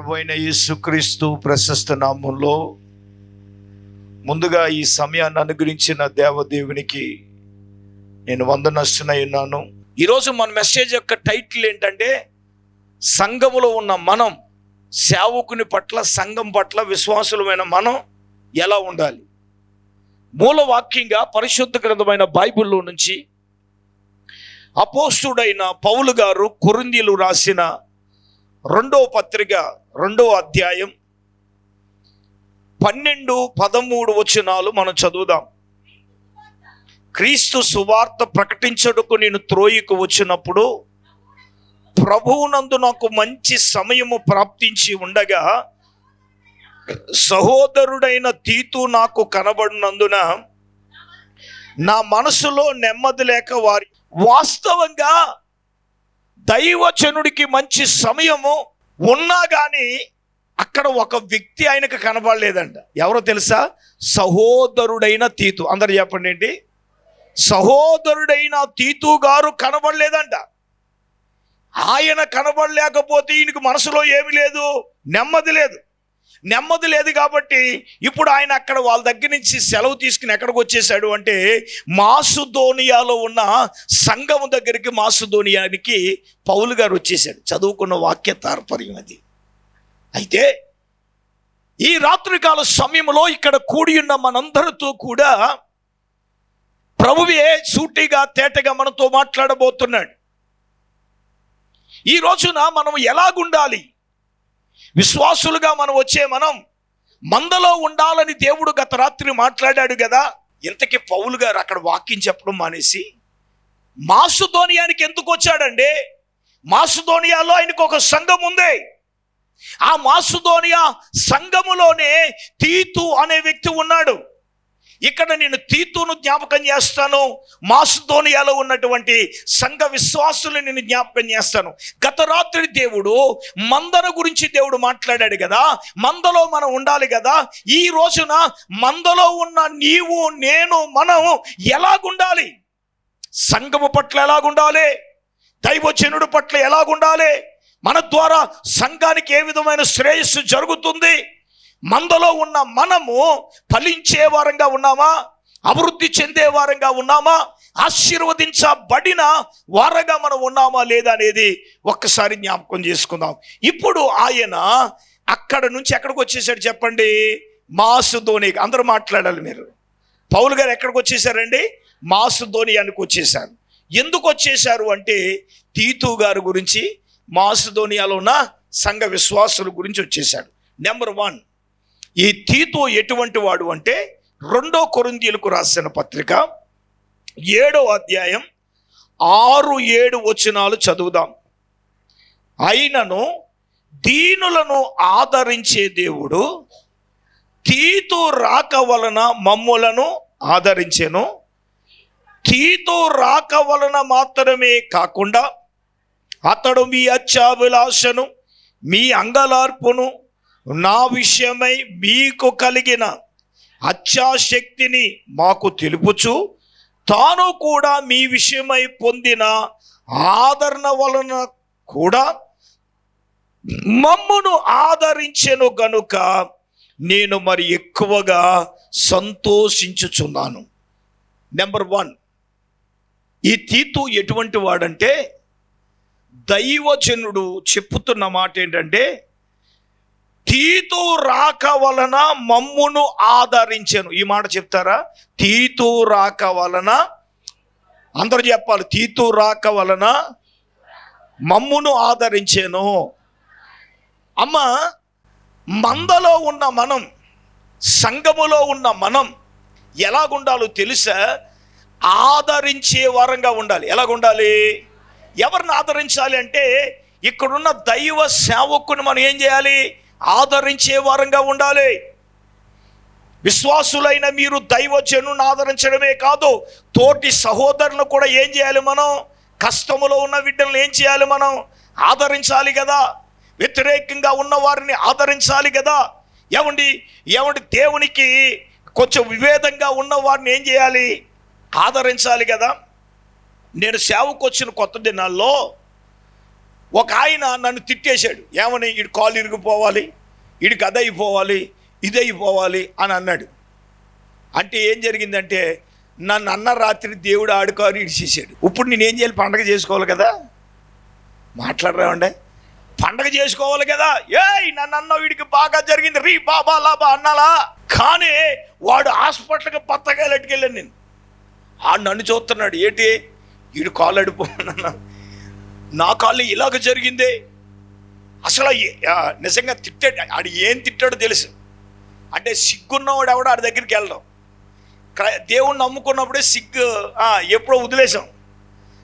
ప్రభు అయిన యేసుక్రీస్తు ప్రశస్త నామంలో ముందుగా ఈ సమయాన్ని అనుగ్రహించిన దేవదేవునికి నేను వందనస్తున్నై ఉన్నాను. ఈరోజు మన మెసేజ్ యొక్క టైటిల్ ఏంటంటే, సంఘములో ఉన్న మనం, సేవకుని పట్ల, సంఘం పట్ల విశ్వాసులమైన మనం ఎలా ఉండాలి. మూల వాక్యంగా పరిశుద్ధ గ్రంథమైన బైబిల్లో నుంచి అపోస్తుడైన పౌలు గారు కొరింథీయులు రాసిన 2వ పత్రిక 2వ అధ్యాయం 12-13 వచనాలు మనం చదువుదాం. క్రీస్తు సువార్త ప్రకటించుటకు నేను త్రోయికు వచ్చినప్పుడు ప్రభువునందు నాకు మంచి సమయము ప్రాప్తించి ఉండగా సహోదరుడైన తీతు నాకు కనబడినందున నా మనసులో నెమ్మది లేక వారి వాస్తవంగా దైవజనుడికి మంచి సమయము ఉన్నా కానీ అక్కడ ఒక వ్యక్తి ఆయనకు కనబడలేదంట. ఎవరో తెలుసా? సహోదరుడైన తీతు. అందరు చెప్పండి ఏంటి? సహోదరుడైన తీతు గారు కనబడలేదంట. ఆయన కనబడలేకపోతే ఈయనకు మనసులో ఏమి లేదు, నెమ్మది లేదు. నెమ్మది లేదు కాబట్టి ఇప్పుడు ఆయన అక్కడ వాళ్ళ దగ్గర నుంచి సెలవు తీసుకుని ఎక్కడికి వచ్చేసాడు అంటే, మాసిదోనియాలో ఉన్న సంఘము దగ్గరికి, మాసిదోనియానికి పౌలు గారు వచ్చేసాడు. చదువుకున్న వాక్య తాత్పర్యం అది. అయితే ఈ రాత్రికాల సమయంలో ఇక్కడ కూడి ఉన్న మనందరితో కూడా ప్రభువే సూటిగా తేటగా మనతో మాట్లాడబోతున్నాడు. ఈ రోజున మనం ఎలాగుండాలి, విశ్వాసులుగా మనం వచ్చే మనం మందలో ఉండాలని దేవుడు గత రాత్రి మాట్లాడాడు కదా. ఇంతకీ పౌలు గారు అక్కడ వాక్యం చెప్పడం మానేసి మాసిదోనియానికి ఎందుకు వచ్చాడండి? మాసిదోనియాలో ఆయనకు ఒక సంఘం ఉంది. ఆ మాసిదోనియా సంఘములోనే తీతు అనే వ్యక్తి ఉన్నాడు. ఇక్కడ నేను తీతును జ్ఞాపకం చేస్తాను, మాసిదోనియాలో ఉన్నటువంటి సంఘ విశ్వాసులను నేను జ్ఞాపకం చేస్తాను. గత రాత్రి దేవుడు మందను గురించి దేవుడు మాట్లాడాడు కదా, మందలో మనం ఉండాలి కదా. ఈ రోజున మందలో ఉన్న నీవు, నేను, మనం ఎలాగుండాలి, సంఘము పట్ల ఎలాగుండాలి, దైవజనుడు పట్ల ఎలాగుండాలి, మన ద్వారా సంఘానికి ఏ విధమైన శ్రేయస్సు జరుగుతుంది, మందలో ఉన్న మనము ఫలించే వారంగా ఉన్నామా, అభివృద్ధి చెందే వారంగా ఉన్నామా, ఆశీర్వదించబడిన వారంగా మనం ఉన్నామా లేదా అనేది ఒక్కసారి జ్ఞాపకం చేసుకుందాం. ఇప్పుడు ఆయన అక్కడ నుంచి ఎక్కడికి వచ్చేసాడు చెప్పండి? మాసిదోనియాకి. అందరూ మాట్లాడాలి మీరు. పౌలు గారు ఎక్కడికి వచ్చేసారండి? మాసిదోనియానికి వచ్చేసారు. ఎందుకు వచ్చేసారు అంటే, తీతు గారి గురించి, మాసిదోనియాలో ఉన్న సంఘ విశ్వాసుల గురించి వచ్చేసాడు. నెంబర్ 1, ఈ తీతు ఎటువంటి వాడు అంటే, 2వ కొరింథీయులకు రాసిన పత్రిక 7వ అధ్యాయం 6-7 వచనాలు చదువుదాం. అయినను దీనులను ఆదరించే దేవుడు తీతు రాక వలన మమ్ములను ఆదరించెను. తీతు రాక వలన మాత్రమే కాకుండా అతడు మీ అత్యాభిలాషను, మీ అంగలార్పును, నా విషయమై మీకు కలిగిన అత్యాశక్తిని మాకు తెలుపుచు, తాను కూడా మీ విషయమై పొందిన ఆదరణ వలన కూడా మమ్మును ఆదరించెను గనుక నేను మరి ఎక్కువగా సంతోషించుచున్నాను. నెంబర్ 1, ఈ తీతు ఎటువంటి వాడంటే, దైవజనుడు చెప్పుతున్న మాట ఏంటంటే, తీతు రాక వలన మమ్మును ఆదరించెను. ఈ మాట చెప్తారా? తీతు రాక వలన, అందరూ చెప్పాలి, తీతు రాక వలన మమ్మును ఆదరించెను. అమ్మ, మందలో ఉన్న మనం, సంఘములో ఉన్న మనం ఎలాగుండాలో తెలుసా? ఆదరించే వారంగా ఉండాలి. ఎలాగుండాలి? ఎవరిని ఆదరించాలి అంటే, ఇక్కడున్న దైవ సేవకుని మనం ఏం చేయాలి? ఆదరించే వారంగా ఉండాలి. విశ్వాసులైన మీరు దైవజనుని ఆదరించడమే కాదు, తోటి సహోదరులను కూడా ఏం చేయాలి? మనం కష్టములో ఉన్న బిడ్డలను ఏం చేయాలి? మనం ఆదరించాలి కదా. వ్యతిరేకంగా ఉన్న వారిని ఆదరించాలి కదా. ఏమండి దేవునికి కొంచెం విభేదంగా ఉన్న వారిని ఏం చేయాలి? ఆదరించాలి కదా. నేను సేవకు వచ్చిన కొత్త దినాల్లో ఒక ఆయన నన్ను తిట్టేశాడు, ఏమని, వీడి కాలు ఇరిగిపోవాలి, వీడికి అదైపోవాలి, ఇదైపోవాలి అని అన్నాడు. అంటే ఏం జరిగిందంటే నన్ను అన్న రాత్రి దేవుడు ఆడుకోని ఇడిచేసాడు. ఇప్పుడు నేనేం చేయాలి? పండగ చేసుకోవాలి కదా, మాట్లాడరామండే, పండగ చేసుకోవాలి కదా. నన్ను అన్న వీడికి బాగా జరిగింది రీ బాబా లాబా అన్నాలా, కానీ వాడు హాస్పిటల్కి పత్తగా ఎట్టుకెళ్ళాను నేను. నన్ను చూస్తున్నాడు, ఏంటి వీడు కాలు అడిపోన్నా, నా కాళ్ళు ఇలాగ జరిగిందే. అసలు నిజంగా తిట్టాడు. ఆడు ఏం తిట్టాడో తెలుసు. అంటే సిగ్గున్నవాడు ఎవడో ఆడి దగ్గరికి వెళ్ళడం. దేవుణ్ణి నమ్ముకున్నప్పుడే సిగ్గు ఎప్పుడో వదిలేసాం.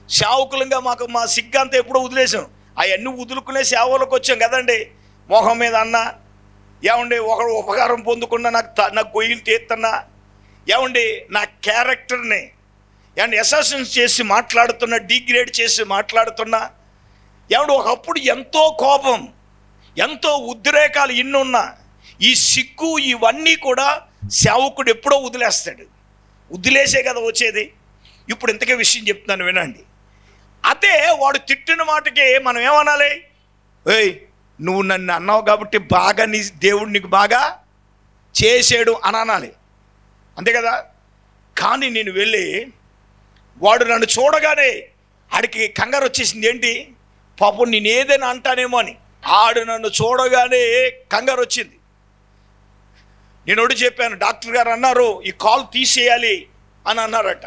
సేవకులంగా మా సిగ్గు అంతా ఎప్పుడో వదిలేసాం. అవన్నీ వదులుకునే సేవలకు వచ్చాం కదండి. మొహం మీద అన్న, ఏమండి ఒకడు ఉపకారం పొందుకున్నా నాకు గొయ్యిలు తీస్తున్నా, ఏమండి నా క్యారెక్టర్ని ఏమండి అసాసిన్ చేసి మాట్లాడుతున్నా, డిగ్రేడ్ చేసి మాట్లాడుతున్నా, ఏమండి ఒకప్పుడు ఎంతో కోపం, ఎంతో ఉద్రేకాలు ఇన్నున్నా ఈ సిగ్గు ఇవన్నీ కూడా సేవకుడు ఎప్పుడో వదిలేస్తాడు. వదిలేసే కదా వచ్చేది. ఇప్పుడు ఇంతకే విషయం చెప్తున్నాను వినండి. అదే వాడు తిట్టిన మాటకి మనం ఏమనాలి? నువ్వు నన్ను అన్నావు కాబట్టి బాగా దేవుడు నీకు బాగా చేసాడు అని అనాలి, అంతే కదా. కానీ నేను వెళ్ళి వాడు నన్ను చూడగానే ఆడికి కంగారు వచ్చేసింది. ఏంటి పాపం నేను ఏదైనా అంటానేమో అని. ఆడు నన్ను చూడగానే కంగారు వచ్చింది. నేను ఒకటి చెప్పాను, డాక్టర్ గారు అన్నారు ఈ కాల్ తీసేయాలి అని అన్నారట.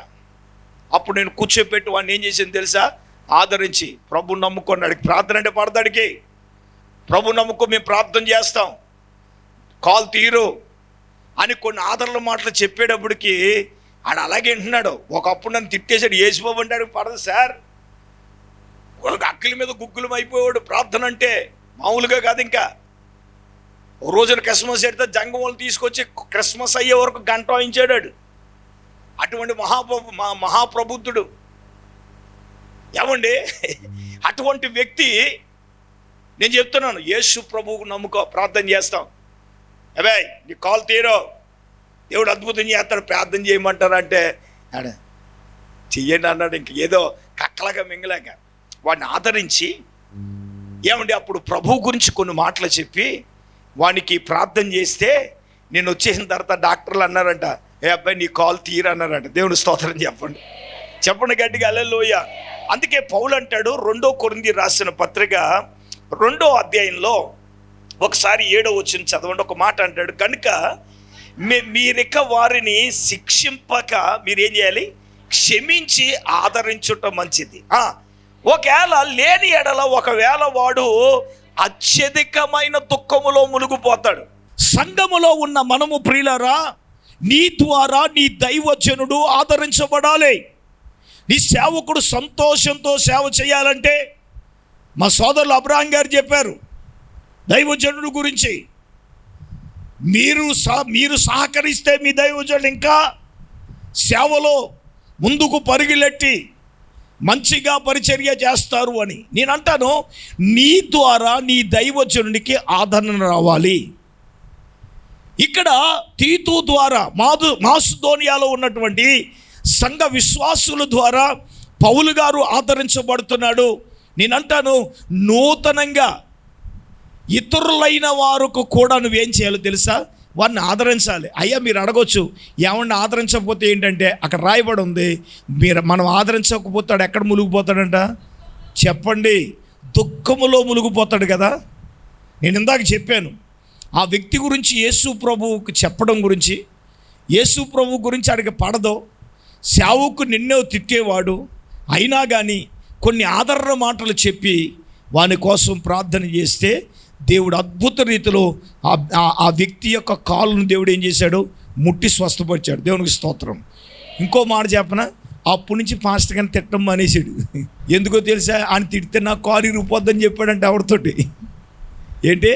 అప్పుడు నేను కూర్చోపెట్టి వాడిని ఏం చేసింది తెలుసా? ఆదరించి, ప్రభు నమ్ముకోండి, అడిగి ప్రార్థన అంటే పడతాడికి, ప్రభు నమ్ముకో, మేము ప్రార్థన చేస్తాం, కాల్ తీరు అని కొన్ని ఆదరణ మాటలు చెప్పేటప్పటికి ఆడు అలాగే వింటున్నాడు. ఒకప్పుడు నన్ను తిట్టేశాడు, ఏసిబాబు అంటే అడిగి పడదు సార్, ఒక అక్కల మీద గుగ్గులం అయిపోయాడు ప్రార్థన అంటే, మామూలుగా కాదు. ఇంకా ఓ రోజున క్రిస్మస్ పెడితే జంగం వాళ్ళు తీసుకొచ్చి క్రిస్మస్ అయ్యే వరకు గంట వాయించాడు. అటువంటి మహాప్రబుద్ధుడు ఏమండి, అటువంటి వ్యక్తి. నేను చెప్తున్నాను, యేసు ప్రభువుకు నమ్ముకో, ప్రార్థన చేస్తాం. అబ్బాయి నీ కాల్ తీరో, దేవుడు అద్భుతం చేస్తాడు, ప్రార్థన చేయమంటారంటే చెయ్యండి అన్నాడు. ఇంక ఏదో కక్కలాగా మింగలేక వాడిని ఆదరించి, ఏమండి అప్పుడు ప్రభు గురించి కొన్ని మాటలు చెప్పి వానికి ప్రార్థన చేస్తే, నేను వచ్చేసిన తర్వాత డాక్టర్లు అన్నారంట, అబ్బాయి నీ కాల్ తీరన్నారంట. దేవుడు స్తోత్రం చెప్పండి, చెప్పండి గట్టిగా హల్లెలూయా. అందుకే పౌలు అంటాడు, 2 కొరింథీ రాసిన పత్రిక 2వ అధ్యాయంలో ఒకసారి 7వ వచనం చదవండి. ఒక మాట అంటాడు, కనుక మీరిక వారిని శిక్షింపక మీరేం చేయాలి? క్షమించి ఆదరించుట మంచిది. ఒకవేళ లేని ఎడల ఒకవేళ వాడు అత్యధికమైన దుఃఖములో మునిగిపోతాడు. సంఘములో ఉన్న మనము ప్రియులారా, నీ ద్వారా నీ దైవజనుడు ఆదరించబడాలి. నీ సేవకుడు సంతోషంతో సేవ చేయాలంటే, మా సోదరులు అబ్రహాం గారు చెప్పారు దైవజనుడు గురించి, మీరు సహకరిస్తే మీ దైవజనుడు ఇంకా సేవలో ముందుకు పరుగులెట్టి మంచిగా పరిచర్య చేస్తారు అని. నేను అంటాను, నీ ద్వారా నీ దైవజనుడికి ఆదరణ రావాలి. ఇక్కడ తీతు ద్వారా మాసిదోనియాలో ఉన్నటువంటి సంఘ విశ్వాసుల ద్వారా పౌలు గారు ఆదరించబడుతున్నాడు. నేనంటాను, నూతనంగా ఇతరులైన వారికి కూడా నువ్వేం చేయాలో తెలుసా? వారిని ఆదరించాలి. అయ్యా మీరు అడగొచ్చు, ఏమన్నా ఆదరించకపోతే ఏంటంటే అక్కడ రాయబడి ఉంది, మనం ఆదరించకపోతాడు ఎక్కడ మునిగిపోతాడంట చెప్పండి? దుఃఖములో మునిగిపోతాడు కదా. నేను ఇందాక చెప్పాను, ఆ వ్యక్తి గురించి యేసు ప్రభువుకి చెప్పడం గురించి, యేసు ప్రభు గురించి అడిగి పడదో, సేవకు నిన్నే తిట్టేవాడు అయినా కానీ కొన్ని ఆదరణ మాటలు చెప్పి వాని కోసం ప్రార్థన చేస్తే దేవుడు అద్భుత రీతిలో ఆ వ్యక్తి యొక్క కాలును దేవుడు ఏం చేశాడు? ముట్టి స్వస్థపరిచాడు. దేవునికి స్తోత్రం. ఇంకో మాట చెప్పనా, అప్పటి నుంచి పాస్టర్ గారిని తిట్టడం మానేసాడు. ఎందుకో తెలుసా? ఆయన తిడితే నా కాలు ఇరిగిపోద్దని చెప్పాడంటే ఎవరితోటి. ఏంటి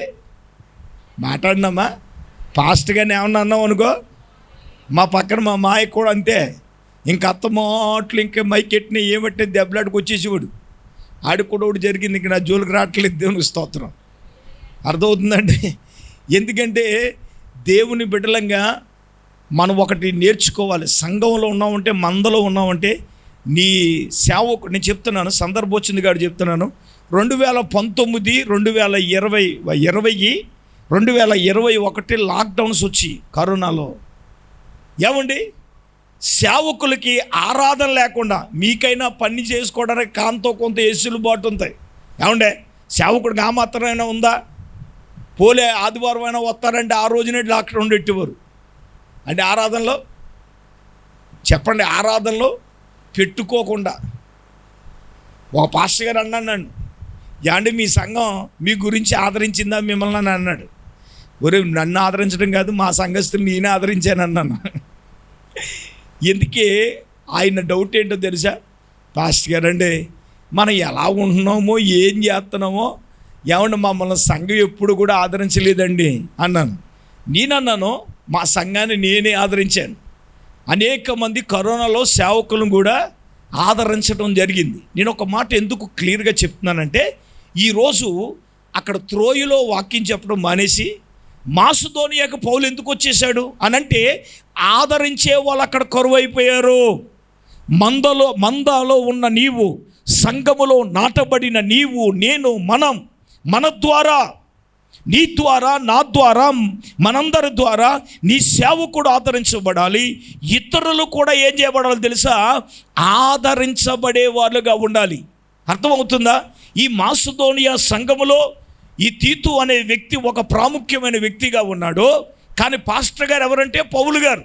మాట్లాడినామా? పాస్టర్ గారిని ఏమన్నా అన్నాం అనుకో, మా పక్కన మా మాయ కూడా అంతే, ఇంక అత్త మాటలు ఇంకా మైకెట్టిన ఏమంటే దెబ్బలాడికి వచ్చేసేవాడు. ఆడికి కూడా ఒకటి జరిగింది, ఇంక నా జోలికి రావట్లేదు. దేవునికి స్తోత్రం. అర్థమవుతుందండి? ఎందుకంటే దేవుని బిడ్డలంగా మనం ఒకటి నేర్చుకోవాలి. సంఘంలో ఉన్నామంటే, మందలో ఉన్నామంటే నీ సేవకు నేను చెప్తున్నాను, సందర్భం వచ్చింది కాదు చెప్తున్నాను. 2019, 2020, 2021 లాక్డౌన్స్ వచ్చి కరోనాలో ఏమండి సేవకులకి ఆరాధన లేకుండా మీకైనా పని చేసుకోవడానికి కాంతో కొంత వెసులుబాటు ఉంటాయి. ఏమండే సేవకుడికి ఆ మాత్రమైనా ఉందా? పోలే ఆదివారం అయినా వస్తారంటే ఆ రోజునే లాక్డౌన్ పెట్టేవారు. అంటే ఆరాధనలో చెప్పండి, ఆరాధనలో పెట్టుకోకుండా ఒక పాస్టర్ గారు అన్నాడు నన్ను, యాండి మీ సంఘం మీ గురించి ఆదరించిందా మిమ్మల్ని అని అన్నాడు. ఒరే నన్ను ఆదరించడం కాదు, మా సంఘస్థులు నేనే ఆదరించాను అన్నాను. ఎందుకే ఆయన డౌట్ ఏంటో తెలుసా? పాస్టర్ గారు అండి మనం ఎలా ఉంటున్నామో ఏం చేస్తున్నామో ఏమన్నా మమ్మల్ని సంఘం ఎప్పుడు కూడా ఆదరించలేదండి అన్నాను. నేనన్నాను మా సంఘాన్ని నేనే ఆదరించాను. అనేక మంది కరోనాలో సేవకులను కూడా ఆదరించడం జరిగింది. నేను ఒక మాట ఎందుకు క్లియర్గా చెప్తున్నానంటే, ఈరోజు అక్కడ త్రోయిలో వాక్యం చెప్పడం మానేసి మాసిదోనియాకు పౌలు ఎందుకు వచ్చేసాడు అనంటే, ఆదరించే వాళ్ళు అక్కడ కరువైపోయారు. మందలో ఉన్న నీవు, సంఘములో నాటబడిన నీవు, నేను, మన ద్వారా, నీ ద్వారా, నా ద్వారా, మనందరి ద్వారా నీ సేవకుడు ఆదరించబడాలి. ఇతరులు కూడా ఏం చేయబడాలి తెలుసా? ఆదరించబడే వాళ్ళుగా ఉండాలి. అర్థమవుతుందా? ఈ మాసిదోనియా సంఘములో ఈ తీతు అనే వ్యక్తి ఒక ప్రాముఖ్యమైన వ్యక్తిగా ఉన్నాడు. కానీ పాస్టర్ గారు ఎవరంటే పౌలు గారు.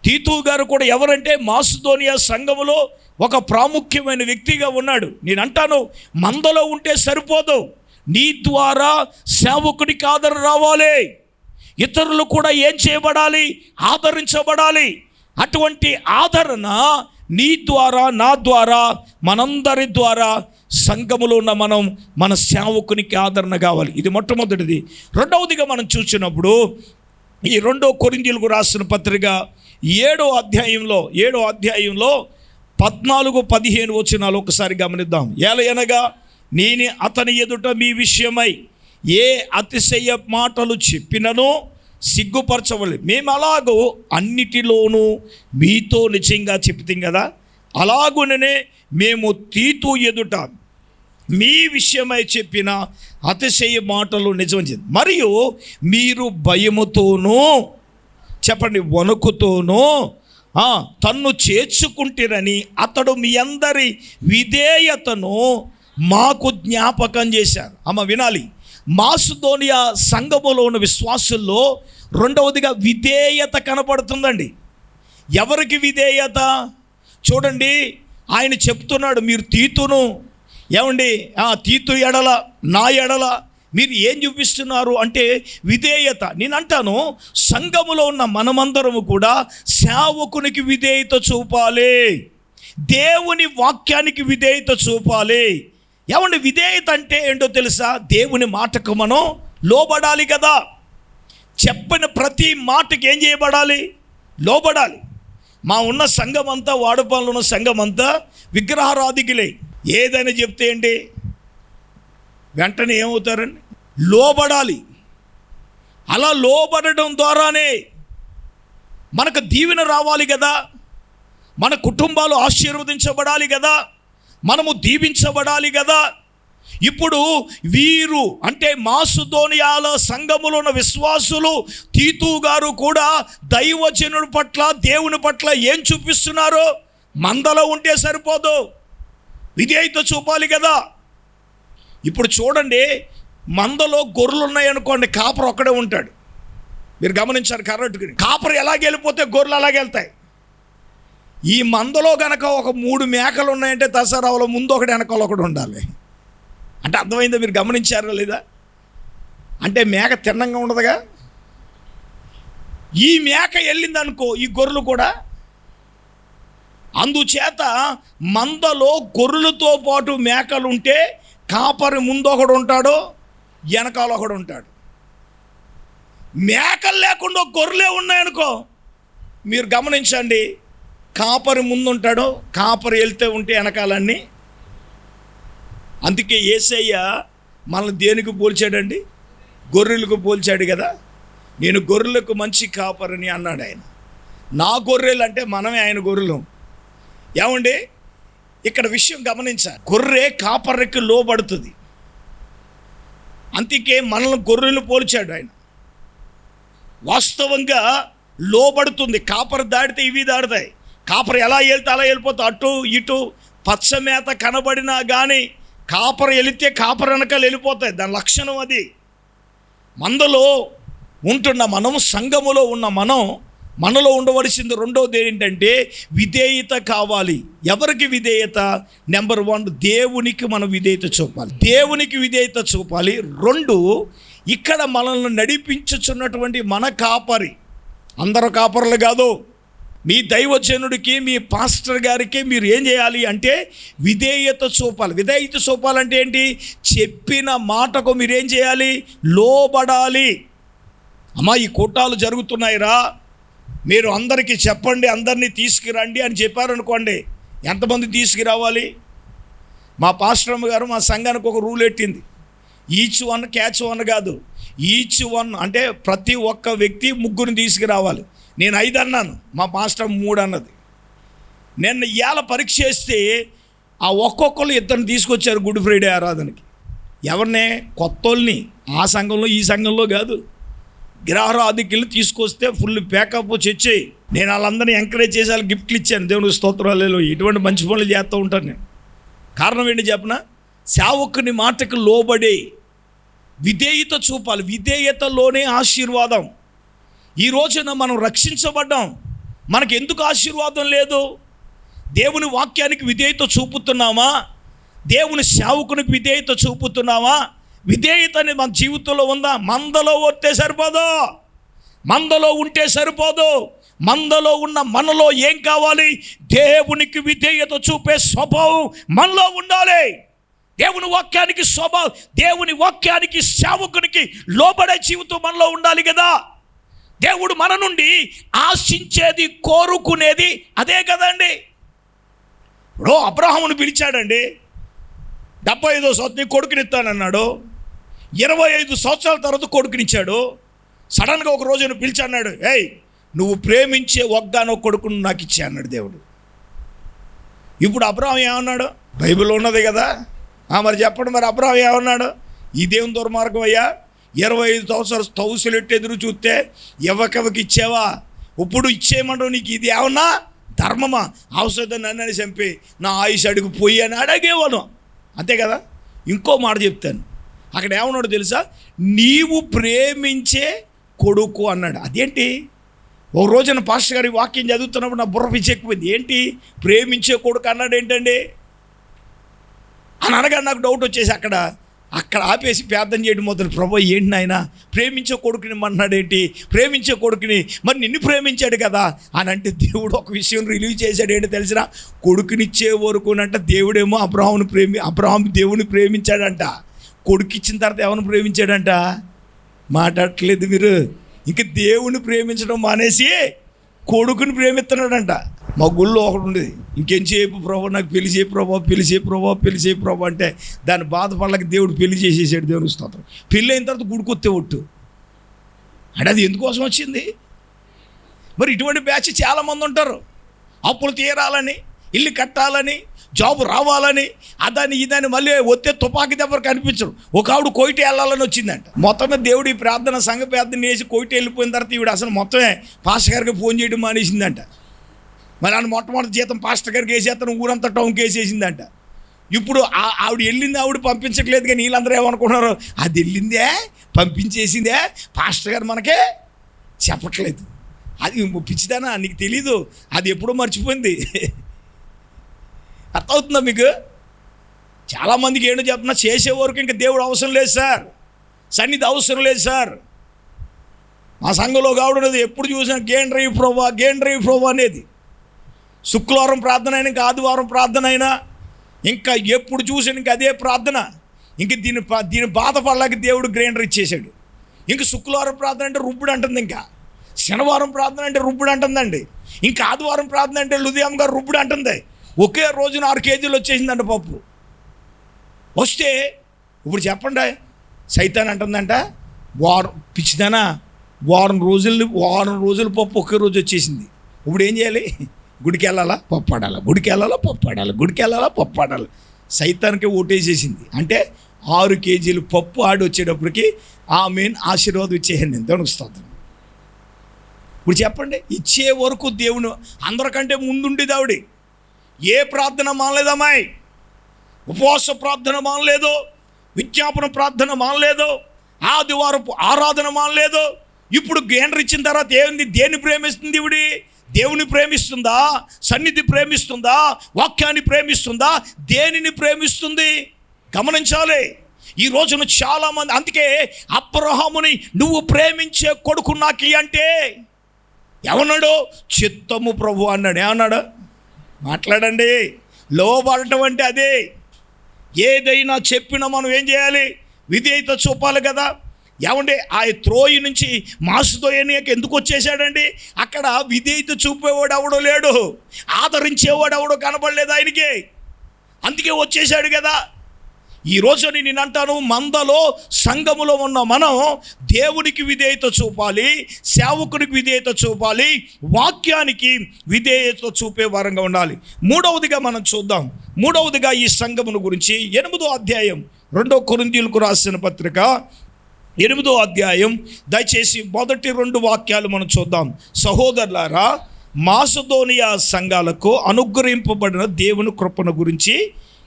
తీతు గారు కూడా ఎవరంటే మాసిదోనియా సంఘములో ఒక ప్రాముఖ్యమైన వ్యక్తిగా ఉన్నాడు. నేను అంటాను, మందలో ఉంటే సరిపోదు, నీ ద్వారా సేవకుడికి ఆదరణ రావాలి. ఇతరులు కూడా ఏం చేయబడాలి? ఆదరించబడాలి. అటువంటి ఆదరణ నీ ద్వారా, నా ద్వారా, మనందరి ద్వారా సంఘములో ఉన్న మన సేవకునికి ఆదరణ కావాలి. ఇది మొట్టమొదటిది. రెండవదిగా మనం చూసినప్పుడు ఈ 2 కొరింథీయులకు రాసిన పత్రిక 7వ అధ్యాయంలో 14-15 వచనాలు ఒకసారి గమనిద్దాం. ఏలయనగా నేను అతని ఎదుట మీ విషయమై ఏ అతిశయ మాటలు చెప్పిననో సిగ్గుపరచవలేదు. మేము అలాగూ అన్నిటిలోనూ మీతో నిజంగా చెప్తాం కదా, అలాగుననే మేము తీతు ఎదుట మీ విషయమై చెప్పిన అతిశయ మాటలు నిజం. మరియు మీరు భయముతోనూ, చెప్పండి, వణుకుతోనూ తన్ను చేర్చుకుంటారని అతడు మీ అందరి విధేయతను మాకు జ్ఞాపకం చేశారు. అమ్మ వినాలి, మాసిదోనియా సంఘములో ఉన్న విశ్వాసుల్లో రెండవదిగా విధేయత కనపడుతుందండి. ఎవరికి విధేయత? చూడండి, ఆయన చెప్తున్నాడు, మీరు తీతును ఏమండి తీతు ఎడల, నా ఎడల మీరు ఏం చూపిస్తున్నారు అంటే విధేయత. నేను అంటాను, సంఘములో ఉన్న మనమందరము కూడా సేవకునికి విధేయత చూపాలి, దేవుని వాక్యానికి విధేయత చూపాలి. ఏమండి విధేయత అంటే ఏంటో తెలుసా? దేవుని మాటకు మనం లోబడాలి కదా. చెప్పిన ప్రతి మాటకి ఏం చేయబడాలి? లోబడాలి. మా ఉన్న సంఘం అంతా, వాడపాలలో ఉన్న సంఘం అంతా విగ్రహారాధికులే. ఏదైనా చెప్తే ఏంటి వెంటనే ఏమవుతారండి? లోబడాలి. అలా లోబడడం ద్వారానే మనకు దీవెన రావాలి కదా, మన కుటుంబాలు ఆశీర్వదించబడాలి కదా, మనము దీవించబడాలి కదా. ఇప్పుడు వీరు అంటే మాసిదోనియాల సంఘములో ఉన్న విశ్వాసులు, తీతు గారు కూడా దైవజనుడి పట్ల, దేవుని పట్ల ఏం చూపిస్తున్నారు? మందలో ఉంటే సరిపోదు, విధేయత చూపాలి కదా. ఇప్పుడు చూడండి, మందలో గొర్రెలు ఉన్నాయనుకోండి, కాపరు ఒక్కడే ఉంటాడు. మీరు గమనించారు కరెక్ట్గా. కాపరు ఎలాగ వెళ్ళిపోతే గొర్రెలు అలాగే వెళ్తాయి. ఈ మందలో కనుక ఒక 3 మేకలు ఉన్నాయంటే దసరాలో ముందు ఒకటి వెనకాల ఒకటి ఉండాలి. అంటే అర్థమైందా? మీరు గమనించారా లేదా? అంటే మేక తిన్నంగా ఉండదుగా. ఈ మేక వెళ్ళిందనుకో, ఈ గొర్రెలు కూడా. అందుచేత మందలో గొర్రెలతో పాటు మేకలు ఉంటే కాపరి ముందు ఒకడు ఉంటాడు, వెనకాల ఒకడు ఉంటాడు. మేకలు లేకుండా గొర్రెలే ఉన్నాయనుకో, మీరు గమనించండి, కాపరి ముందు ఉంటాడు, కాపరి వెళ్తే ఉంటే వెనకాలన్నీ. అందుకే యేసయ్య మనల్ని దేనికి పోల్చాడండి? గొర్రెలకు పోల్చాడు కదా. నేను గొర్రెలకు మంచి కాపరిని అన్నాడు ఆయన. నా గొర్రెలు అంటే మనమే ఆయన గొర్రెలు. ఏమండి ఇక్కడ విషయం గమనించాలి. గొర్రె కాపరికి లోబడుతుంది. అందుకే మనల్ని గొర్రెలు పోల్చాడు ఆయన. వాస్తవంగా లోబడుతుంది. కాపరి దాడితే ఇవి దాడుతాయి. కాపరి ఎలా వెళ్తే అలా వెళ్ళిపోతా, అటు ఇటు పచ్చ మేత కనబడినా కానీ కాపరి వెళితే కాపరి వెనకాల వెళ్ళిపోతాయి. దాని లక్షణం అది. మందలో ఉంటున్న మనం, సంఘములో ఉన్న మనం, మనలో ఉండవలసింది రెండవది ఏంటంటే విధేయత కావాలి. ఎవరికి విధేయత? నెంబర్ 1, దేవునికి మనం విధేయత చూపాలి. దేవునికి విధేయత చూపాలి. 2, ఇక్కడ మనల్ని నడిపించుచున్నటువంటి మన కాపరి, అందరూ కాపరులు కాదు, మీ దైవజనుడికి, మీ పాస్టర్ గారికి మీరు ఏం చేయాలి అంటే విధేయత చూపాలి. విధేయత చూపాలంటే ఏంటి? చెప్పిన మాటకు మీరేం చేయాలి? లోబడాలి. అమ్మా, ఈ కూటాలు జరుగుతున్నాయిరా, మీరు అందరికీ చెప్పండి, అందరినీ తీసుకురండి అని చెప్పారనుకోండి, ఎంతమంది తీసుకురావాలి? మా పాస్టర్ గారు మా సంఘానికి ఒక రూల్ పెట్టింది. ఈచ్ 1 క్యాచ్ 1 కాదు, ఈచ్ 1 అంటే ప్రతి ఒక్క వ్యక్తి 3 తీసుకురావాలి. నేను 5 అన్నాను, మా పాస్టర్ 3 అన్నది. నేను ఇవాళ పరీక్ష చేస్తే ఆ ఒక్కొక్కరు 2 తీసుకొచ్చారు గుడ్ ఫ్రైడే ఆరాధనకి. ఎవరినే? కొత్తోళ్ళని. ఆ సంఘంలో ఈ సంఘంలో కాదు, గ్రహరాధికుల్ని తీసుకొస్తే ఫుల్ ప్యాకప్ చచ్చాయి. నేను వాళ్ళందరినీ ఎంకరేజ్ చేసి వాళ్ళకి గిఫ్ట్లు ఇచ్చాను. దేవునికి స్తోత్రాలు. ఇటువంటి మంచి పనులు చేస్తూ ఉంటాను నేను. కారణం ఏంటి చెప్పనా? సేవకుని మాటకు లోబడి విధేయత చూపాలి. విధేయతలోనే ఆశీర్వాదం. ఈ రోజున మనం రక్షించబడ్డాం, మనకు ఎందుకు ఆశీర్వాదం లేదు? దేవుని వాక్యానికి విధేయత చూపుతున్నామా? దేవుని సేవకునికి విధేయత చూపుతున్నామా? విధేయత అనేది మన జీవితంలో ఉందా? మందలో ఉంటే సరిపోదు, మందలో ఉంటే సరిపోదు. మందలో ఉన్న మనలో ఏం కావాలి? దేవునికి విధేయత చూపే స్వభావం మనలో ఉండాలి. దేవుని వాక్యానికి స్వభావం, దేవుని వాక్యానికి సేవకునికి లోబడే జీవితం మనలో ఉండాలి కదా. దేవుడు మన నుండి ఆశించేది, కోరుకునేది అదే కదండి. ఇప్పుడు అబ్రహామును పిలిచాడండి, 75వ సంవత్సరం కొడుకునిస్తానన్నాడు. 25 సంవత్సరాల తర్వాత కొడుకునిచ్చాడు. సడన్గా ఒక రోజు పిలిచి అన్నాడు, ఏయ్, నువ్వు ప్రేమించే ఒక్కగానో కొడుకును నాకు ఇచ్చే అన్నాడు దేవుడు. ఇప్పుడు అబ్రహాం ఏమన్నాడు? బైబిల్లో ఉన్నది కదా. మరి చెప్పండి, మరి అబ్రహాం ఏమన్నాడు? ఈ దేవుని దుర్మార్గం అయ్యా, 25 సంవత్సరాలు తౌసులెట్టి ఎదురు చూస్తే ఎవకెవకి ఇచ్చావా? ఇప్పుడు ఇచ్చేయమంటావు, నీకు ఇది ఏమన్నా ధర్మమా? అవసరం నన్ను చంపి నా ఆయుష్ అడుగు పోయి అని అడిగేవాను, అంతే కదా. ఇంకో మాట చెప్తాను, అక్కడ ఏమన్నాడు తెలుసా? నీవు ప్రేమించే కొడుకు అన్నాడు. అదేంటి? ఒక రోజున పాస్టర్ గారి వాక్యం చదువుతున్నప్పుడు నా బుర్ర పిచ్చెక్కిపోయింది. ఏంటి ప్రేమించే కొడుకు అన్నాడు ఏంటండి అని అనగా నాకు డౌట్ వచ్చేసి అక్కడ ఆపేసి ప్రార్థన చేయడం మొదలు. ప్రభు ఏంటి నాయన, ప్రేమించే కొడుకుని అన్నాడేంటి? ప్రేమించే కొడుకుని మరి నిన్ను ప్రేమించాడు కదా అని అంటే దేవుడు ఒక విషయం రిలీవ్ చేశాడు. ఏంటి తెలిసిన? కొడుకునిచ్చే వరకునంట దేవుడేమో అబ్రహాం దేవుని ప్రేమించాడంట. కొడుకు ఇచ్చిన తర్వాత ఎవరిని ప్రేమించాడంట? మాట్లాడట్లేదు మీరు. ఇంక దేవుని ప్రేమించడం మానేసి కొడుకుని ప్రేమిస్తున్నాడంట. మా గుళ్ళో ఒకటి ఉండేది, ఇంకేం చేయపు ప్రభు, నాకు పెళ్లి చేయ ప్రభావ, పెళ్లి చేయ ప్రభావ, పెళ్లి చేయ ప్రభావ అంటే దాని బాధపడలేక దేవుడు పెళ్లి చేసేసాడు. దేవుని స్తోత్రం. పెళ్ళి అయిన తర్వాత గుడికొత్తే ఒట్టు అంటే అది ఎందుకోసం వచ్చింది? మరి ఇటువంటి బ్యాచ్ చాలామంది ఉంటారు. అప్పులు తీరాలని, ఇల్లు కట్టాలని, జాబు రావాలని, అదని ఇదని మళ్ళీ వస్తే తుపాకి దెబ్బలు కనిపించరు. ఒక ఆవిడ కోయిట వెళ్ళాలని వచ్చిందంట. మొత్తమే దేవుడు ఈ ప్రార్థన, సంఘ ప్రార్థన చేసి కోయిట వెళ్ళిపోయిన తర్వాత ఈవిడ అసలు మొత్తమే పాస్టర్ గారికి ఫోన్ చేయడం మానేసిందంట. మరి ఆయన మొట్టమొదటి జీతం పాస్టర్ గారికి వేసేస్తాను, ఊరంతా టౌన్కి వేసేసిందంట. ఇప్పుడు ఆవిడ వెళ్ళింది, ఆవిడ పంపించట్లేదు. కానీ వీళ్ళందరూ ఏమనుకున్నారు? అది వెళ్ళిందే, పంపించేసిందే, పాస్టర్ గారు మనకే చెప్పట్లేదు. అది పిచ్చిదానా, నీకు తెలీదు, అది ఎప్పుడో మర్చిపోయింది. అర్థమవుతుందా మీకు? చాలామందికి ఏంటో చెప్పినా, చేసే వరకు ఇంకా దేవుడు అవసరం లేదు సార్, సన్నిధి అవసరం లేదు సార్. మా సంఘంలో కావడం ఎప్పుడు చూసినా గేన్ డ్రైవ్ ప్రోవా అనేది. శుక్రవారం ప్రార్థన అయినా, ఇంకా ఆదివారం ప్రార్థన అయినా, ఇంకా ఎప్పుడు చూసినా ఇంకా అదే ప్రార్థన. ఇంక దీని బాధపడలేక దేవుడు గ్రైండర్ ఇచ్చేసాడు. ఇంక శుక్రవారం ప్రార్థన అంటే రుబ్బుడు అంటుంది, ఇంకా శనివారం ప్రార్థన అంటే రుబ్బుడు అంటుందండి, ఇంకా ఆదివారం ప్రార్థన అంటే లుధియాం గారు రుబ్బుడు అంటుంది. ఒకే రోజున 6 కేజీలు వచ్చేసిందంట పప్పు. వస్తే ఇప్పుడు చెప్పండి, సైతాన్ అంటుందంట, పిచ్చిదానా, వారం రోజులు పప్పు ఒకే రోజు వచ్చేసింది. ఇప్పుడు ఏం చేయాలి? గుడికి వెళ్ళాలా పప్పాడాలి, గుడికి వెళ్ళాలా పప్పాడాలి, గుడికి వెళ్ళాలా పప్పాడాలి. సైతానికి ఓటేసేసింది. అంటే 6 కేజీలు పప్పు ఆడి వచ్చేటప్పటికి ఆమెన్ ఆశీర్వాదం ఇచ్చేయండి. దేవునికి స్తోత్రం. ఇప్పుడు చెప్పండి, ఇచ్చే వరకు దేవుని అందరికంటే ముందుండేది ఆవిడ. ఏ ప్రార్థన మానలేదమ్మాయి, ఉపవాస ప్రార్థన మానలేదు, విజ్ఞాపన ప్రార్థన మానలేదు, ఆదివారపు ఆరాధన మానలేదు. ఇప్పుడు గేండ్ర ఇచ్చిన తర్వాత ఏంది? దేన్ని ప్రేమిస్తుంది ఇవిడి? దేవుని ప్రేమిస్తుందా? సన్నిధి ప్రేమిస్తుందా? వాక్యాన్ని ప్రేమిస్తుందా? దేనిని ప్రేమిస్తుంది? గమనించాలి. ఈ రోజున చాలామంది, అందుకే అబ్రహాముని నువ్వు ప్రేమించే కొడుకు నాకు అంటే ఏమన్నాడు? చిత్తము ప్రభు అన్నాడు. ఏమన్నాడు? మాట్లాడండి. లోబడటం అంటే అదే. ఏదైనా చెప్పినా మనం ఏం చేయాలి? విధేయత చూపాలి కదా. ఏమండి, ఆ త్రోయి నుంచి మాసుదోయనికి ఎందుకు వచ్చేసాడండి? అక్కడ విధేయత చూపేవాడు ఎవడో లేడు, ఆదరించేవాడు ఎవడో కనబడలేదు ఆయనకి, అందుకే వచ్చేసాడు కదా. ఈరోజు నేను అంటాను, మందలో సంఘములో ఉన్న మనం దేవునికి విధేయత చూపాలి, సేవకునికి విధేయత చూపాలి, వాక్యానికి విధేయత చూపే వారంగా ఉండాలి. మూడవదిగా మనం చూద్దాం. మూడవదిగా ఈ సంఘమును గురించి 8వ అధ్యాయం 2 కొరింథీయులకు రాసిన పత్రిక 8వ అధ్యాయం దయచేసి మొదటి 2 వాక్యాలు మనం చూద్దాం. సహోదరులారా, మాసిదోనియా సంఘాలకు అనుగ్రహింపబడిన దేవుని కృపను గురించి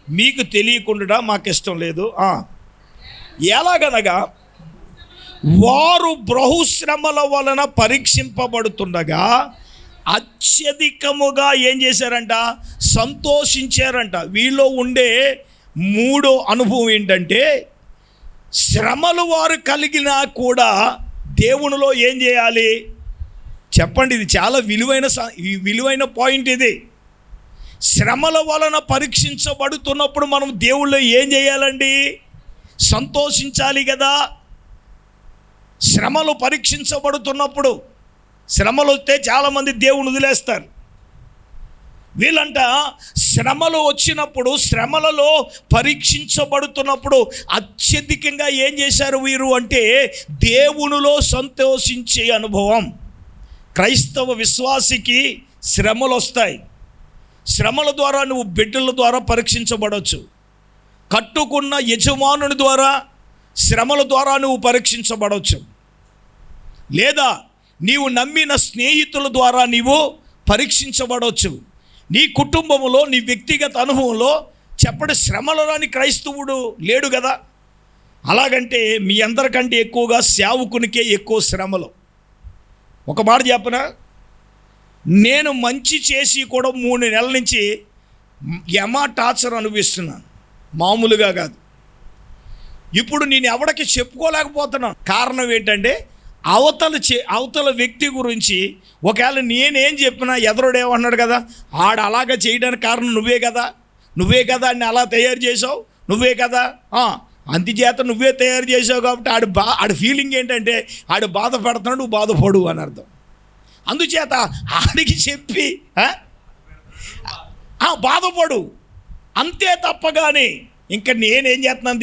మీకు తెలియకుండా మాకు ఇష్టం లేదు. ఎలాగనగా వారు బహుశ్రమల వలన పరీక్షింపబడుతుండగా అత్యధికముగా ఏం చేశారంట? సంతోషించారంట. వీళ్ళు ఉండే 3వ అనుభవం ఏంటంటే, శ్రమలు వారు కలిగినా కూడా దేవునిలో ఏం చేయాలి? చెప్పండి, ఇది చాలా విలువైన పాయింట్ ఇది. శ్రమల వలన పరీక్షించబడుతున్నప్పుడు మనం దేవుళ్ళో ఏం చేయాలండి? సంతోషించాలి కదా. శ్రమలు పరీక్షించబడుతున్నప్పుడు, శ్రమలు వస్తే చాలామంది దేవుని వదిలేస్తారు. వీళ్ళంట శ్రమలు వచ్చినప్పుడు, శ్రమలలో పరీక్షించబడుతున్నప్పుడు అత్యధికంగా ఏం చేశారు వీరు అంటే, దేవునిలో సంతోషించే అనుభవం. క్రైస్తవ విశ్వాసికి శ్రమలు వస్తాయి. శ్రమల ద్వారా నువ్వు బిడ్డల ద్వారా పరీక్షించబడవచ్చు. కట్టుకున్న యజమానుని ద్వారా, శ్రమల ద్వారా నువ్వు పరీక్షించబడవచ్చు. లేదా నీవు నమ్మిన స్నేహితుల ద్వారా నీవు పరీక్షించబడవచ్చు. నీ కుటుంబంలో, నీ వ్యక్తిగత అనుభవంలో చెప్పండి, శ్రమలు రాని క్రైస్తవుడు లేడు కదా. అలాగంటే మీ అందరికంటే ఎక్కువగా సేవకునికే ఎక్కువ శ్రమలు. ఒక మాట చెప్పనా, నేను మంచి చేసి కూడా 3 నెలల నుంచి టార్చర్ అనుభవిస్తున్నాను, మామూలుగా కాదు. ఇప్పుడు నేను ఎవరికి చెప్పుకోలేకపోతున్నాను. కారణం ఏంటంటే, అవతల వ్యక్తి గురించి ఒకవేళ నేనేం చెప్పినా ఎదరుడేమన్నాడు కదా, ఆడ అలాగా చేయడానికి కారణం నువ్వే కదా అని అలా తయారు చేసావు, నువ్వే కదా, అందుచేత నువ్వే తయారు చేసావు కాబట్టి ఆడి ఫీలింగ్ ఏంటంటే, ఆడు బాధపడుతున్నాడు, నువ్వు బాధపడు అని అర్థం. అందుచేత ఆడికి చెప్పి బాధపడు అంతే తప్పగానే ఇంకా నేనేం చేస్తున్నాను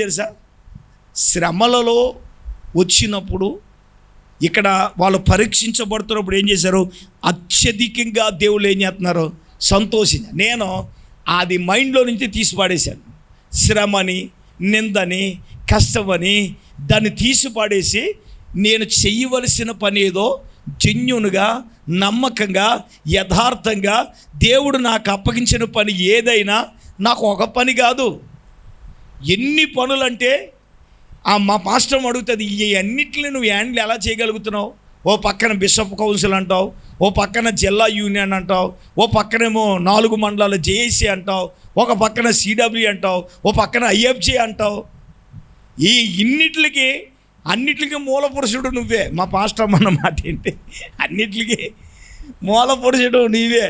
తెలుసా, శ్రమలలో వచ్చినప్పుడు ఇక్కడ వాళ్ళు పరీక్షించబడుతున్నప్పుడు ఏం చేశారు? అత్యధికంగా దేవుళ్ళు ఏం చేస్తున్నారు? సంతోషించారు. నేను అది మైండ్లో నుంచి తీసిపాడేశాను. శ్రమని, నిందని, కష్టమని దాన్ని తీసిపాడేసి నేను చెయ్యవలసిన పని ఏదో జెన్యూన్గా, నమ్మకంగా, యథార్థంగా దేవుడు నాకు అప్పగించిన పని ఏదైనా నాకు ఒక పని కాదు, ఎన్ని పనులంటే మా పాస్టర్ అడుగుతుంది, ఈ అన్నిటిని నువ్వు హ్యాండిల్ ఎలా చేయగలుగుతున్నావు? ఓ పక్కన బిషప్ కౌన్సిల్ అంటావు, ఓ పక్కన జిల్లా యూనియన్ అంటావు, ఓ పక్కనేమో 4 మండలాల జేఏసీ అంటావు, ఒక పక్కన సిడబ్ల్యూ అంటావు, ఓ పక్కన ఐఎఫ్జే అంటావు. ఈ అన్నిటికీ మూల పురుషుడు నువ్వే. మా పాస్టర్ అన్న మాట ఏంటి? అన్నిటికీ మూల పురుషుడు నీవే.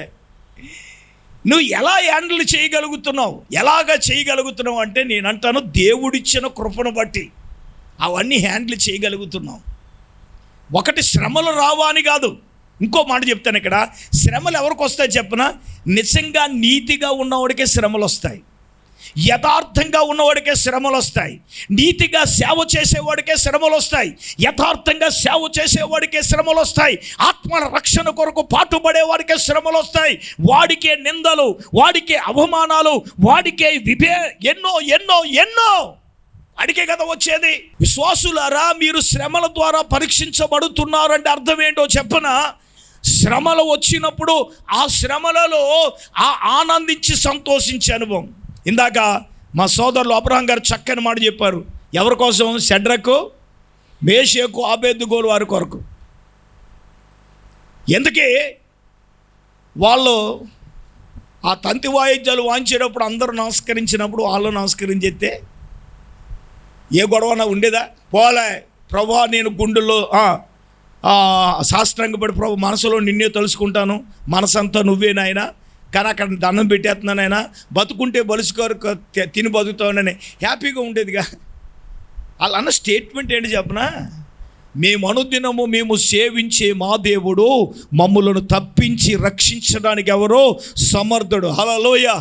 నువ్వు ఎలా హ్యాండిల్ చేయగలుగుతున్నావు? ఎలాగ చేయగలుగుతున్నావు అంటే, నేను అంటాను దేవుడిచ్చిన కృపను బట్టి అవన్నీ హ్యాండిల్ చేయగలుగుతున్నావు. ఒకటి శ్రమలు రావా అని కాదు, ఇంకో మాట చెప్తాను ఇక్కడ. శ్రమలు ఎవరికి వస్తాయి చెప్పనా? నిజంగా నీతిగా ఉన్నవాడికే శ్రమలు వస్తాయి. యథార్థంగా ఉన్నవాడికే శ్రమలు వస్తాయి, నీతిగా సేవ చేసేవాడికే శ్రమలు వస్తాయి, యథార్థంగా సేవ చేసేవాడికే శ్రమలు వస్తాయి, ఆత్మల రక్షణ కొరకు పాటుపడేవాడికే శ్రమలు వస్తాయి. వాడికే నిందలు, వాడికే అవమానాలు, వాడికే ఎన్నో ఎన్నో ఎన్నో వాడికే కదా వచ్చేది. విశ్వాసులారా, మీరు శ్రమల ద్వారా పరీక్షించబడుతున్నారంటే అర్థం ఏంటో చెప్పనా? శ్రమలు వచ్చినప్పుడు ఆ శ్రమలలో ఆనందించి సంతోషించే అనుభవం. ఇందాక మా సోదరులు అబ్రహాం గారు చక్కని మాట చెప్పారు. ఎవరి కోసం? షడ్రకు, మేషకు, అబేద్నెగోలు వారి కొరకు. ఎందుకే వాళ్ళు ఆ తంతి వాయిద్యాలు వాయించేటప్పుడు అందరూ నమస్కరించినప్పుడు వాళ్ళు నమస్కరించేస్తే ఏ గొడవనా ఉండేదా? పోలే ప్రభువా, నేను గుండెల్లో సాష్టాంగపడి ప్రభు మనసులో నిన్నే తెలుసుకుంటాను, మనసంతా నువ్వే నాయనా, కానీ అక్కడ దండం పెట్టేస్తున్నాను ఆయన, బతుకుంటే బలుసుకోరు తిని బతుకుతానని హ్యాపీగా ఉండేదిగా. వాళ్ళు అన్న స్టేట్మెంట్ ఏంటి చెప్పనా? మేము అనుదినము మేము సేవించే మా దేవుడు మమ్ములను తప్పించి రక్షించడానికి ఎవరో సమర్థుడు. హల్లెలూయా.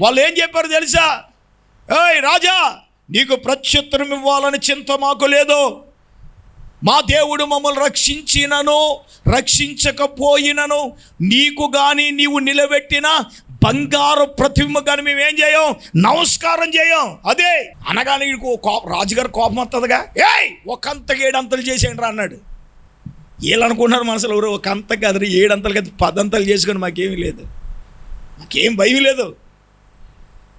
వాళ్ళు ఏం చెప్పారు తెలుసా? ఏయ్ రాజా, నీకు ప్రత్యుత్తరం ఇవ్వాలని చింత మాకు లేదు. మా దేవుడు మమ్మల్ని రక్షించినను రక్షించకపోయినను నీకు కానీ నీవు నిలబెట్టిన బంగారు ప్రతిమ కానీ మేమేం చేయం? నమస్కారం చేయం. అదే అనగానే రాజుగారు కోపం వస్తుందిగా. ఏయ్, ఒకంతకి 7 అంతలు చేసేయండి రా అన్నాడు. వీళ్ళు అనుకున్నారు మనసులో, ఎవరు ఒక అంత కాదు, 7 అంతలు కాదు, 10 అంతలు చేసుకొని మాకేమీ లేదు, మాకేం భయం లేదు.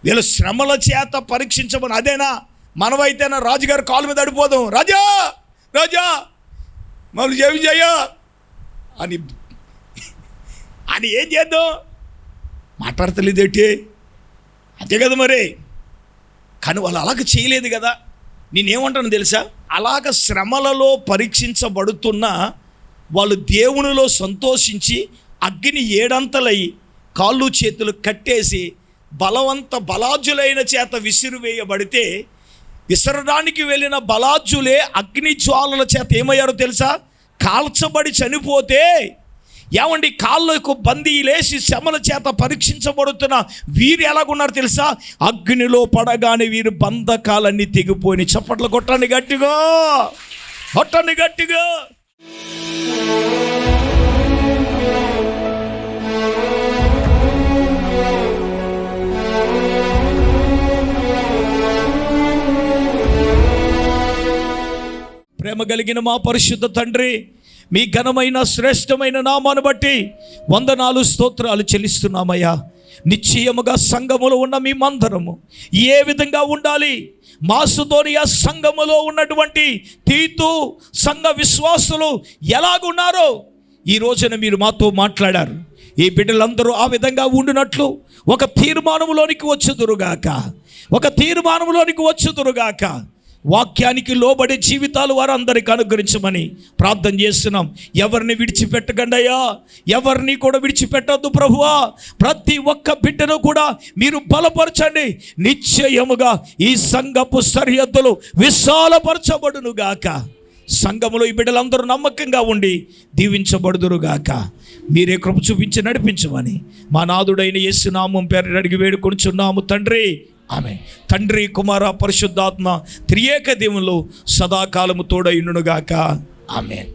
వీళ్ళు శ్రమల చేత పరీక్షించమని. అదేనా మనమైతేనా రాజుగారు కాలు మీద అడిపోదాం, రాజా రాజా మమ్మల్ని ఏమి చేయ అని ఏం చేద్దాం? మాట్లాడతలేదేంటి? అదే కదా మరి. కానీ వాళ్ళు అలాగ చేయలేదు కదా. నేనేమంటాను తెలుసా? అలాగ శ్రమలలో పరీక్షించబడుతున్న వాళ్ళు దేవునిలో సంతోషించి అగ్ని 7 అంతలై కాళ్ళు చేతులు కట్టేసి బలాజులైన చేత విసిరివేయబడితే, విసరడానికి వెళ్ళిన బలాజులే అగ్ని జ్వాలల చేత ఏమయ్యారో తెలుసా? కాల్చబడి చనిపోతే, ఏమండి కాళ్ళకు బందీలేసి శ్రమల చేత పరీక్షించబడుతున్న వీరు ఎలాగున్నారు తెలుసా? అగ్నిలో పడగానే వీరు బంధకాలన్నీ తెగిపోయి. చప్పట్లు కొట్టండి గట్టిగా, కొట్టండి గట్టిగా. ప్రేమ కలిగిన మా పరిశుద్ధ తండ్రి, మీ ఘనమైన శ్రేష్టమైన నామాను బట్టి వందనాలు స్తోత్రాలు చెల్లిస్తున్నామయ్యా. నిశ్చయముగా సంఘములో ఉన్న మీ మందరము ఏ విధంగా ఉండాలి? మాసిదోనియా సంఘములో ఉన్నటువంటి తీతు సంఘ విశ్వాసులు ఎలాగున్నారో ఈ రోజున మీరు మాతో మాట్లాడారు. ఈ బిడ్డలందరూ ఆ విధంగా ఉండినట్లు ఒక తీర్మానంలోనికి వచ్చుదురుగాక. వాక్యానికి లోబడే జీవితాలు వారందరికీ అనుగ్రహించమని ప్రార్థన చేస్తున్నాం. ఎవరిని విడిచిపెట్టకండి అయ్యా, ఎవరిని కూడా విడిచిపెట్టద్దు ప్రభువా. ప్రతి ఒక్క బిడ్డను కూడా మీరు బలపరచండి. నిశ్చయముగా ఈ సంఘపు సరిహద్దులు విశాలపరచబడునుగాక. సంఘములో ఈ బిడ్డలందరూ నమ్మకంగా ఉండి దీవించబడుదురుగాక. మీరే కృప చూపించి నడిపించమని మా నాథుడైన యేసు నామం పేరు అడిగి వేడుకొనుచున్నాము తండ్రి, ఆమేన్. తండ్రి, కుమార, పరిశుద్ధాత్మ త్రియేక దేవునిలో సదాకాలము తోడైయుండునుగాక. ఆమేన్.